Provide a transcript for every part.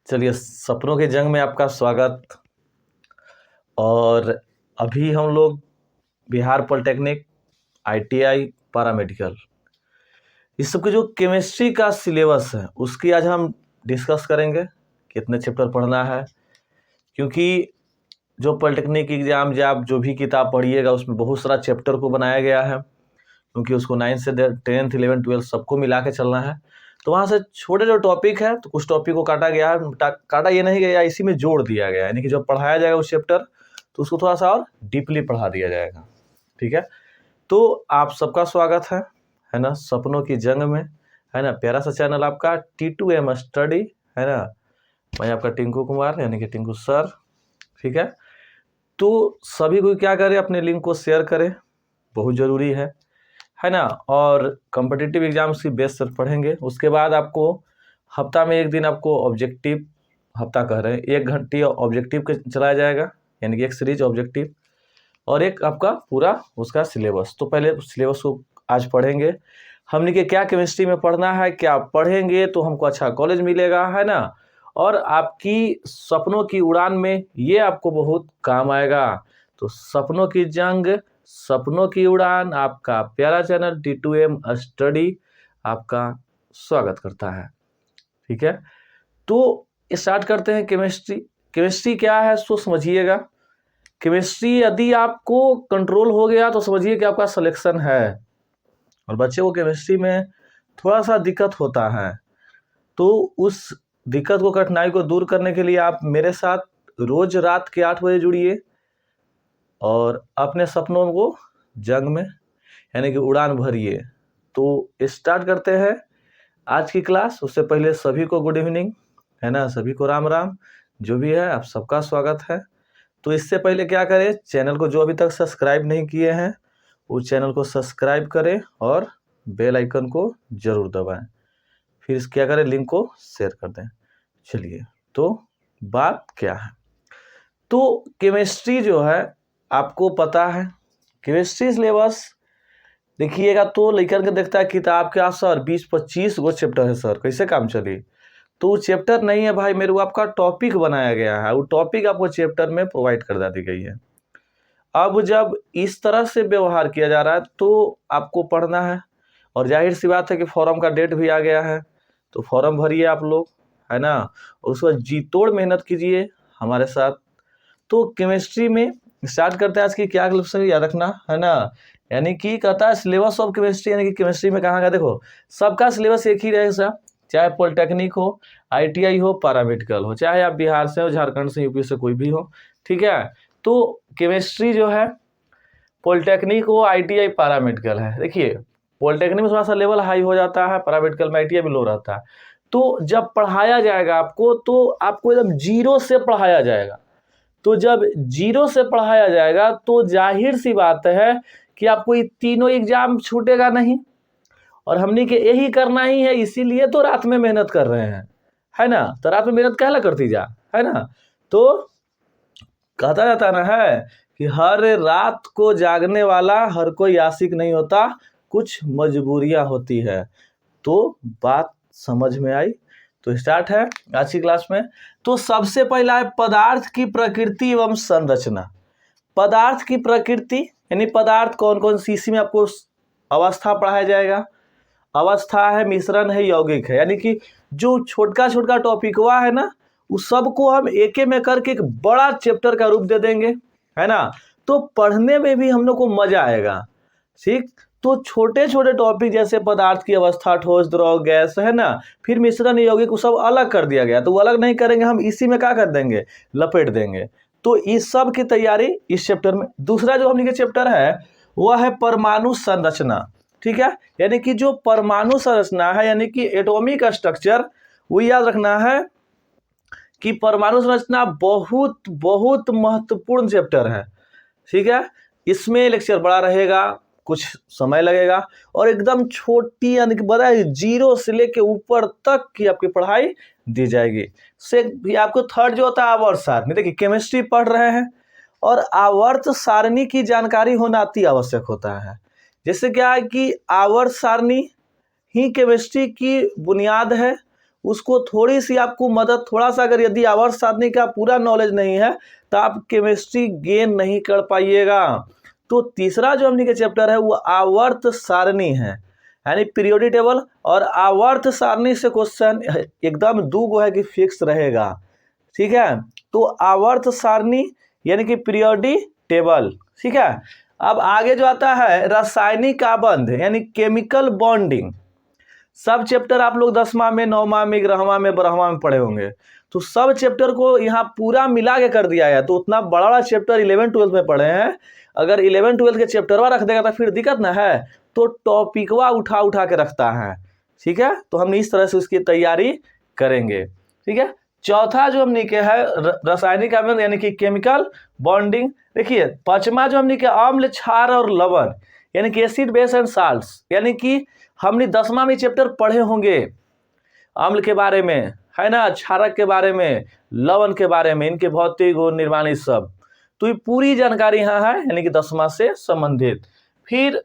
चलिए, सपनों के जंग में आपका स्वागत। और अभी हम लोग बिहार पॉलिटेक्निक, आईटीआई, पैरामेडिकल, इस सब के जो केमिस्ट्री का सिलेबस है उसकी आज हम डिस्कस करेंगे। कितने चैप्टर पढ़ना है, क्योंकि जो पॉलिटेक्निक एग्जाम या आप जो भी किताब पढ़िएगा उसमें बहुत सारा चैप्टर को बनाया गया है, क्योंकि उसको 9 से 10th 11th 12 सबको मिला के चलना है। तो वहाँ से छोटे जो टॉपिक है तो कुछ टॉपिक को काटा गया है, काटा ये नहीं गया, इसी में जोड़ दिया गया है, यानी कि जो पढ़ाया जाएगा उस चैप्टर तो उसको थोड़ा सा और डीपली पढ़ा दिया जाएगा। ठीक है, तो आप सबका स्वागत है ना, सपनों की जंग में, है ना। प्यारा सा चैनल आपका T2M स्टडी, है ना। मैं आपका टिंकू कुमार यानी कि टिंकू सर। ठीक है, तो सभी को क्या करें, अपने लिंक को शेयर करें, बहुत ज़रूरी है ना। और कॉम्पिटिटिव एग्जाम्स की बेस पर पढ़ेंगे। उसके बाद आपको हफ्ता में एक दिन आपको ऑब्जेक्टिव, हफ्ता कह रहे हैं 1 घंटे ऑब्जेक्टिव के चलाया जाएगा, यानी कि एक सीरीज ऑब्जेक्टिव और एक आपका पूरा उसका सिलेबस। तो पहले सिलेबस को आज पढ़ेंगे। हमने के क्या केमिस्ट्री में पढ़ना है, क्या पढ़ेंगे तो हमको अच्छा कॉलेज मिलेगा, है ना। और आपकी सपनों की उड़ान में ये आपको बहुत काम आएगा। तो सपनों की जंग, सपनों की उड़ान, आपका प्यारा चैनल T2M स्टडी आपका स्वागत करता है। ठीक है, तो स्टार्ट करते हैं। केमिस्ट्री क्या है सो समझिएगा। केमिस्ट्री यदि आपको कंट्रोल हो गया तो समझिए कि आपका सिलेक्शन है। और बच्चे को केमिस्ट्री में थोड़ा सा दिक्कत होता है, तो उस दिक्कत को, कठिनाई को दूर करने के लिए आप मेरे साथ रोज रात के 8 बजे जुड़िए और अपने सपनों को जंग में यानी कि उड़ान भरिए। तो स्टार्ट करते हैं आज की क्लास। उससे पहले सभी को गुड इवनिंग, है ना, सभी को राम राम, जो भी है आप सबका स्वागत है। तो इससे पहले क्या करें, चैनल को जो अभी तक सब्सक्राइब नहीं किए हैं उस चैनल को सब्सक्राइब करें और बेल आइकन को जरूर दबाएं। फिर क्या करें, लिंक को शेयर कर दें। चलिए, तो बात क्या है, तो केमिस्ट्री जो है आपको पता है, केमिस्ट्री सिलेबस देखिएगा तो लेकर के देखता है किताब के सर 20-25 गो चैप्टर है, सर कैसे काम चली। तो चैप्टर नहीं है भाई, मेरे को आपका टॉपिक बनाया गया है, वो टॉपिक आपको चैप्टर में प्रोवाइड कर दी गई है। अब जब इस तरह से व्यवहार किया जा रहा है तो आपको पढ़ना है, और जाहिर सी बात है कि फॉर्म का डेट भी आ गया है, तो फॉर्म भरिए आप लोग, है ना। और उसके बाद जी तोड़ मेहनत कीजिए हमारे साथ। तो केमिस्ट्री में स्टार्ट करते हैं आज की क्या क्लास, याद रखना, है ना। यानी कि कहता है सिलेबस ऑफ केमिस्ट्री, यानी कि केमिस्ट्री में कहाँ का, देखो सबका सिलेबस एक ही रहेगा, चाहे पॉलिटेक्निक हो, आईटीआई हो, पैरामेडिकल हो, चाहे आप बिहार से हो, झारखंड से, यूपी से, कोई भी हो। ठीक है, तो केमिस्ट्री जो है पॉलिटेक्निक हो, आईटीआई, पैरामेडिकल है। देखिए पॉलिटेक्निक में थोड़ा सा लेवल हाई हो जाता है, पैरामेडिकल में आईटीआई में लो रहता है। तो जब पढ़ाया जाएगा आपको तो आपको एकदम जीरो से पढ़ाया जाएगा। तो जब जीरो से पढ़ाया जाएगा तो जाहिर सी बात है कि आपको ये तीनों एग्जाम छूटेगा नहीं, और हमने के यही करना ही है, इसीलिए तो रात में मेहनत कर रहे हैं, है ना। तो रात में मेहनत कहला करती जा, है ना। तो कहता जाता ना है कि हर रात को जागने वाला हर कोई आशिक नहीं होता, कुछ मजबूरियां होती है। तो बात समझ में आई, तो स्टार्ट है आज की क्लास में। तो सबसे पहला है पदार्थ की प्रकृति एवं संरचना। पदार्थ की प्रकृति यानी पदार्थ कौन कौन सी, इसी में आपको अवस्था पढ़ाया जाएगा। अवस्था है, मिश्रण है, यौगिक है, यानी कि जो छोटका छोटका टॉपिक हुआ है ना, उस सबको हम एक में करके एक बड़ा चैप्टर का रूप दे देंगे, है ना। तो पढ़ने में भी हम लोग को मजा आएगा। ठीक, तो छोटे छोटे टॉपिक जैसे पदार्थ की अवस्था, ठोस, द्रव, गैस, है ना, फिर मिश्रण, यौगिक, वो सब अलग कर दिया गया। तो वो अलग नहीं करेंगे, हम इसी में क्या कर देंगे, लपेट देंगे। तो इस सब की तैयारी इस चैप्टर में। दूसरा जो हमने चैप्टर है वह है परमाणु संरचना। ठीक है, यानी कि जो परमाणु संरचना है, यानी कि एटॉमिक स्ट्रक्चर, वो याद रखना है कि परमाणु संरचना बहुत बहुत महत्वपूर्ण चैप्टर है। ठीक है, इसमें लेक्चर बड़ा रहेगा, कुछ समय लगेगा, और एकदम छोटी यानी कि बड़ा जीरो से लेके ऊपर तक की आपकी पढ़ाई दी जाएगी। से भी आपको थर्ड जो होता है आवर्त सारणी। देखिए केमिस्ट्री पढ़ रहे हैं और आवर्त सारणी की जानकारी होना अति आवश्यक होता है। जैसे क्या है कि आवर्त सारणी ही केमिस्ट्री की बुनियाद है, उसको थोड़ी सी आपको मदद, थोड़ा सा अगर यदि आवर्त सारणी का पूरा नॉलेज नहीं है तो आप केमिस्ट्री गेन नहीं कर पाइएगा। तो तीसरा जो हमने के चैप्टर है वो आवर्त सारणी है, यानी पीरियोडिक टेबल। और आवर्त सारणी से क्वेश्चन एकदम दूगो है कि फिक्स रहेगा, ठीक है। तो आवर्त सारणी यानी कि पीरियोडिक टेबल, ठीक है। अब आगे जो आता है रासायनिक आबंध यानी केमिकल बॉन्डिंग। सब चैप्टर आप लोग 10वां में, 9वां में, 11वां में, 12वां में पढ़े होंगे। तो सब चैप्टर को यहाँ पूरा मिला के कर दिया है। तो उतना बड़ा चैप्टर 11 12 में पढ़े हैं, अगर 11 12 के चैप्टरवा रख देगा तो फिर दिक्कत ना है। तो टॉपिकवा उठा उठा के रखता है, ठीक है। तो हम इस तरह से उसकी तैयारी करेंगे, ठीक है। चौथा जो हमने के है रासायनिक आबंध यानी कि केमिकल बॉन्डिंग। देखिए पांचवा जो हमने के अम्ल, क्षार और लवण यानी कि एसिड बेस एंड साल्ट्स, यानी कि हमने 10वां में चैप्टर पढ़े होंगे अम्ल के बारे में, है ना, क्षारक के बारे में, लवण के बारे में, इनके भौतिक गुण, निर्माण, सब। तो ये पूरी जानकारी यहाँ है, यानी कि 10वां से संबंधित। फिर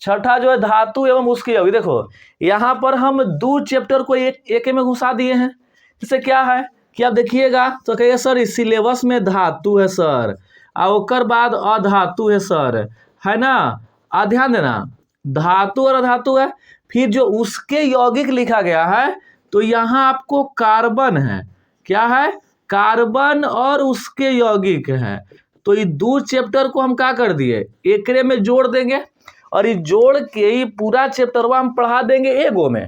छठा जो है धातु एवं उसकी यौगिक। देखो यहाँ पर हम 2 चैप्टर को एक में घुसा दिए हैं। इससे क्या है कि आप देखिएगा तो कहिए सर इस सिलेबस में धातु है सर, और ओकर बाद अधातु है सर, है ना। ध्यान देना, धातु और अधातु है। फिर जो उसके यौगिक लिखा गया है तो यहाँ आपको कार्बन है, क्या है, कार्बन और उसके यौगिक है। तो ये 2 चैप्टर को हम क्या कर दिए, एकरे में जोड़ देंगे, और ये जोड़ के ही पूरा चैप्टरवा हम पढ़ा देंगे एगो में।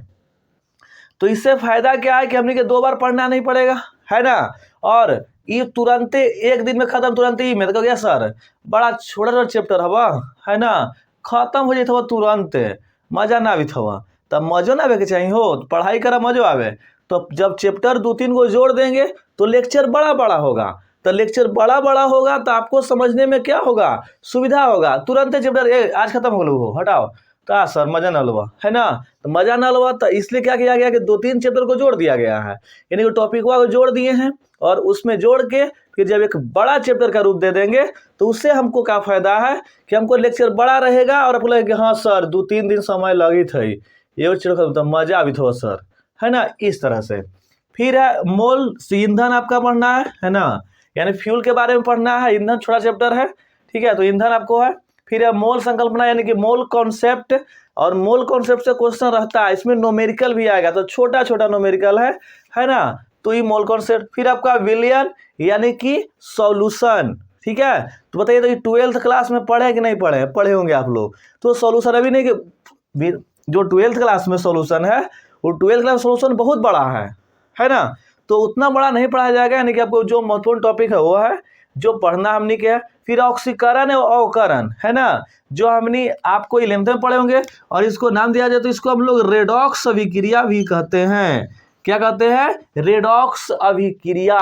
तो इससे फायदा क्या है कि हमने के 2 बार पढ़ना नहीं पड़ेगा, है ना। और ये तुरंत एक दिन में खत्म, तुरंत ही। मैं तो गया सर बड़ा छोटा चैप्टर हवा, है ना, खत्म हो जाता तुरंत, मजा ना आवित हवा। तब मजो ना आवे के चाहिए हो, तो पढ़ाई करा मजो आवे। तो जब चैप्टर 2-3 को जोड़ देंगे तो लेक्चर बड़ा बड़ा होगा। तो लेक्चर बड़ा बड़ा होगा तो आपको समझने में क्या होगा, सुविधा होगा। तुरंत चैप्टर आज खत्म हो लो, हटाओ तो सर मजा ना लवा, है ना। तो मजा ना लवा तो इसलिए क्या किया गया कि 2-3 चैप्टर को जोड़ दिया गया है, यानी कि टॉपिक को जोड़ दिए हैं। और उसमें जोड़ के फिर जब एक बड़ा चैप्टर का रूप दे देंगे तो उससे हमको क्या फायदा है कि हमको लेक्चर बड़ा रहेगा, और आपको लगेगा हाँ सर 2-3 दिन समय लगी थी ये चैप्टर, तो मजा आवी थो सर, है ना, इस तरह से। फिर है मोल ईंधन आपका पढ़ना है ना, यानी फ्यूल के बारे में पढ़ना है। ईंधन छोटा चैप्टर है, ठीक है। तो ईंधन आपको है। फिर है मोल संकल्पना यानी कि मोल कॉन्सेप्ट, और मोल कॉन्सेप्ट से क्वेश्चन रहता है, इसमें न्यूमेरिकल भी आएगा, तो छोटा छोटा न्यूमेरिकल है ना। तो ये मोल कॉन्सेप्ट। फिर आपका विलयन यानी कि सॉल्यूशन, ठीक है। तो बताइए तो ये 12th क्लास में पढ़े कि नहीं पढ़े, पढ़े होंगे आप लोग। तो सॉल्यूशन अभी नहीं कि जो 12th क्लास में सॉल्यूशन है वो 12th क्लास सॉल्यूशन बहुत बड़ा है ना। तो उतना बड़ा नहीं पढ़ाया जाएगा, यानी कि आपको जो महत्वपूर्ण टॉपिक है वो है जो पढ़ना हमने क्या है। फिर ऑक्सीकरण और अवकरण, है ना, जो हमने आपको 11th में पढ़े होंगे। और इसको नाम दिया जाए तो इसको हम लोग रेडॉक्स अभिक्रिया भी कहते हैं। क्या कहते हैं, रेडॉक्स अभिक्रिया,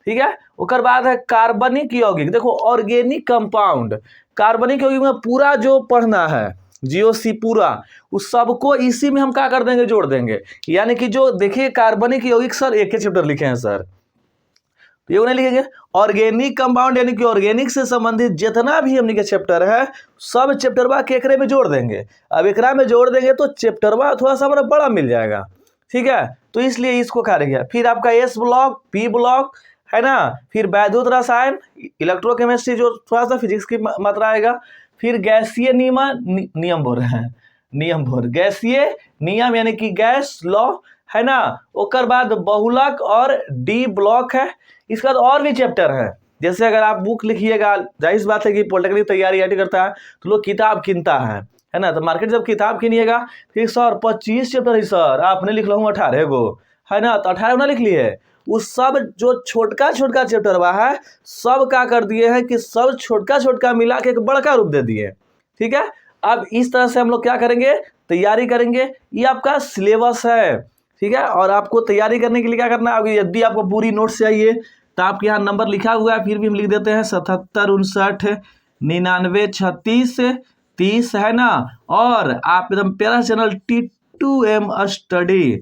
ठीक है। उसके बाद है कार्बनिक यौगिक। देखो ऑर्गेनिक कंपाउंड, कार्बनिक यौगिक में पूरा जो पढ़ना है जीओसी पूरा, उस सबको इसी में हम क्या कर देंगे, जोड़ देंगे। यानी कि जो देखिए कार्बनिक यौगिक सर एक ही चैप्टर लिखे हैं सर, तो ये नहीं लिखेंगे। ऑर्गेनिक कंपाउंड यानी कि ऑर्गेनिक से संबंधित जितना भी हमने के चैप्टर है सब चैप्टरवा के एकरे में जोड़ देंगे। अब एकरा में जोड़ देंगे तो चैप्टरवा थोड़ा सा हमारा बड़ा मिल जाएगा, ठीक है। तो इसलिए इसको खा गया। फिर आपका एस ब्लॉक, पी ब्लॉक, है ना। फिर वैद्युत रसायन, इलेक्ट्रोकेमिस्ट्री जो थोड़ा सा फिजिक्स की मात्रा आएगा। फिर गैसीय नियम बोल रहे हैं, नियम बोल, गैसीय नियम यानी कि गैस लॉ, है ना। ओकर बाद बहुलक और डी ब्लॉक है। इसके बाद और भी चैप्टर है, जैसे अगर आप बुक लिखिएगा, जाहिर बात है कि पॉलिटेक्निक तैयारी आईटी करता है तो लोग किताब किनता है ना। तो मार्केट जब किताब किनिएगा फिर सर 25 चैप्टर है सर, आपने लिख लो 18 गो, है ना। तो 18 ना लिख लिए, उस सब जो छोटका छोटका चैप्टर हुआ है सब क्या कर दिए हैं कि सब छोटका छोटका मिला के एक बड़का रूप दे दिए, ठीक है। अब इस तरह से हम लोग क्या करेंगे, तैयारी करेंगे। ये आपका सिलेबस है, ठीक है। और आपको तैयारी करने के लिए क्या करना है, यदि आपको पूरी नोट्स चाहिए तो आपके यहाँ नंबर लिखा हुआ है, फिर भी हम लिख देते हैं 77 59 99 36 30, है ना। और आप एकदम प्यारा चैनल T2M स्टडी,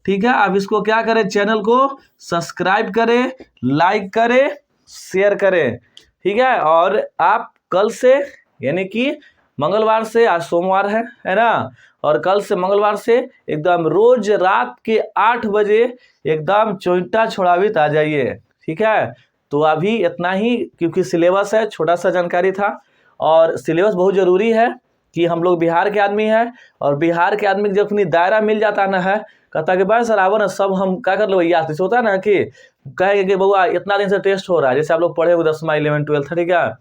ठीक है। आप इसको क्या करें, चैनल को सब्सक्राइब करें, लाइक करें, शेयर करें, ठीक है। और आप कल से यानी कि मंगलवार से, आज सोमवार है ना, और कल से मंगलवार से एकदम रोज रात के 8 बजे एकदम चोइटा छोड़ावित आ जाइए, ठीक है। तो अभी इतना ही, क्योंकि सिलेबस है, छोटा सा जानकारी था। और सिलेबस बहुत ज़रूरी है कि हम लोग बिहार के आदमी हैं, और बिहार के आदमी जब अपनी दायरा मिल जाता ना है, कहता कि भाई सर आवो ना, सब हम क्या कर लो याद जैसे होता है ना कि कहेंगे कि बउआ इतना दिन से टेस्ट हो रहा है, जैसे आप लोग पढ़े हो 10वां 11 12, ठीक है।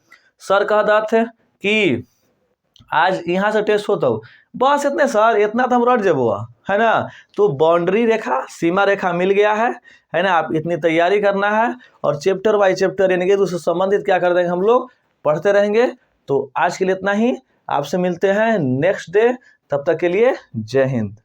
सर कह देते हैं कि आज यहाँ से टेस्ट होता हो, बस इतने सर, इतना तो हम रट जेबो, है ना। तो बाउंड्री रेखा, सीमा रेखा मिल गया है ना। आप इतनी तैयारी करना है, और चैप्टर बाय चैप्टर यानी कि उससे संबंधित क्या कर देंगे हम लोग, पढ़ते रहेंगे। तो आज के लिए इतना ही, आपसे मिलते हैं नेक्स्ट डे, तब तक के लिए जय हिंद।